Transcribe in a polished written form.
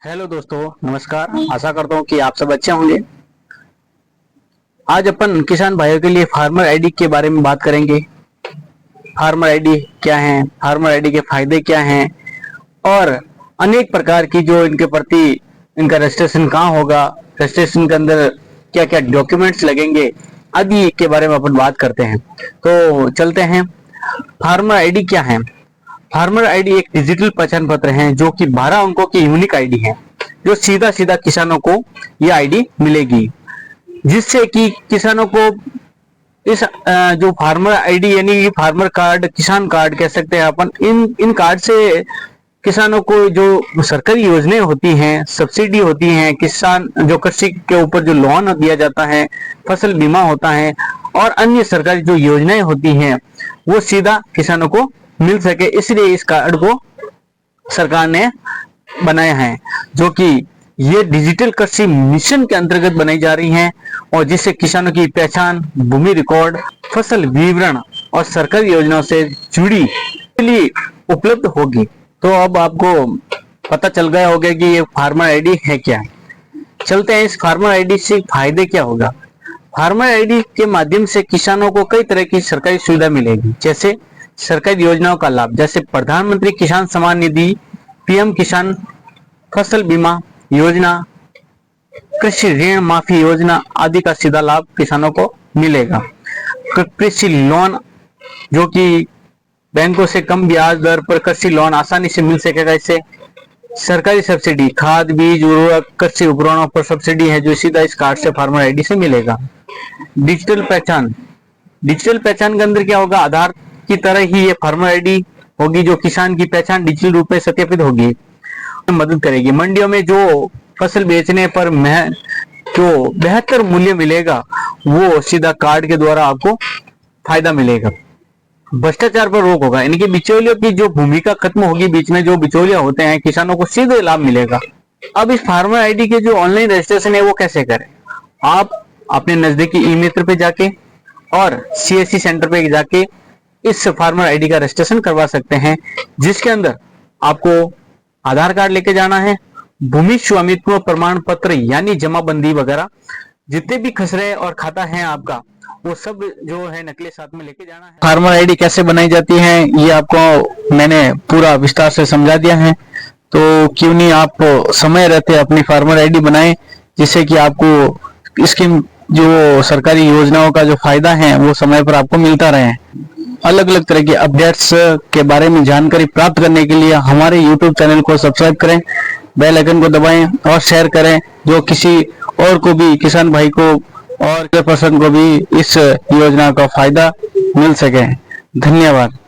Hello दोस्तों, नमस्कार। आशा करता हूँ कि आप सब अच्छे होंगे। आज अपन किसान भाइयों के लिए फार्मर आईडी के बारे में बात करेंगे। फार्मर आईडी क्या है, फार्मर आईडी के फायदे क्या हैं और अनेक प्रकार की जो इनके प्रति इनका रजिस्ट्रेशन कहाँ होगा, रजिस्ट्रेशन के अंदर क्या क्या डॉक्यूमेंट्स लगेंगे आदि के बारे में अपन बात करते हैं। तो चलते हैं। फार्मर आईडी क्या है? फार्मर आईडी एक डिजिटल पहचान पत्र है जो कि 12 अंकों की यूनिक आईडी है, जो सीधा सीधा किसानों को ये आईडी मिलेगी, जिससे कि किसानों को इस जो फार्मर आईडी यानी फार्मर कार्ड, किसान कार्ड कह सकते हैं अपन, इन कार्ड से किसानों को जो सरकारी योजनाएं होती हैं, सब्सिडी होती हैं, किसान जो कृषि के ऊपर जो लोन दिया जाता है, फसल बीमा होता है और अन्य सरकारी जो योजनाएं होती हैं वो सीधा किसानों को मिल सके, इसलिए इस कार्ड को सरकार ने बनाया है, जो कि ये डिजिटल कृषि मिशन के अंतर्गत बनाई जा रही हैं और जिससे किसानों की पहचान, भूमि रिकॉर्ड, फसल विवरण और सरकारी योजनाओं से जुड़ी लिए उपलब्ध होगी। तो अब आपको पता चल गया होगा कि ये फार्मर आईडी है क्या। चलते हैं, इस फार्मर आईडी से फायदे क्या होगा। फार्मर आईडी के माध्यम से किसानों को कई तरह की सरकारी सुविधा मिलेगी, जैसे सरकारी योजनाओं का लाभ, जैसे प्रधानमंत्री किसान सम्मान निधि, पीएम किसान फसल बीमा योजना, कृषि ऋण माफी योजना आदि का सीधा लाभ किसानों को मिलेगा। कृषि लोन, जो कि बैंकों से कम ब्याज दर पर कृषि लोन आसानी से मिल सकेगा इससे। सरकारी सब्सिडी, खाद, बीज, उर्वरक, कृषि उपकरणों पर सब्सिडी है जो सीधा इस कार्ड से फार्मर आईडी से मिलेगा। डिजिटल पहचान, डिजिटल पहचान के अंदर क्या होगा, आधार की तरह ही ये फार्मर आईडी होगी, जो किसान की पहचान डिजिटल रूप में सत्यापित होगी, मदद करेगी। मंडियों में जो फसल बेचने पर जो बेहतर मूल्य मिलेगा वो सीधा कार्ड के द्वारा आपको फायदा मिलेगा। भ्रष्टाचार पर रोक होगा, यानी कि बिचौलियों की जो भूमिका खत्म होगी, बीच में जो बिचौलिया होते हैं, किसानों को सीधे लाभ मिलेगा। अब इस फार्मर आईडी के जो ऑनलाइन रजिस्ट्रेशन है वो कैसे करें? आप अपने नजदीकी ई मित्र पे जाके और सीएससी सेंटर पे जाके इस फार्मर आईडी का रजिस्ट्रेशन करवा सकते हैं, जिसके अंदर आपको आधार कार्ड लेके जाना है, भूमि स्वामित्व प्रमाण पत्र यानी जमाबंदी वगैरह, जितने भी खसरे और खाता है आपका वो सब जो है नकली साथ में लेके जाना है। फार्मर आईडी कैसे बनाई जाती है ये आपको मैंने पूरा विस्तार से समझा दिया है, तो क्यों नहीं आप समय रहते अपनी फार्मर आईडी बनाएं, जिससे कि आपको इसकी जो सरकारी योजनाओं का जो फायदा है वो समय पर आपको मिलता रहे। अलग अलग तरह के अपडेट्स के बारे में जानकारी प्राप्त करने के लिए हमारे YouTube चैनल को सब्सक्राइब करें, बेल आइकन को दबाएं और शेयर करें, जो किसी और को भी, किसान भाई को और पर्सन को भी इस योजना का फायदा मिल सके। धन्यवाद।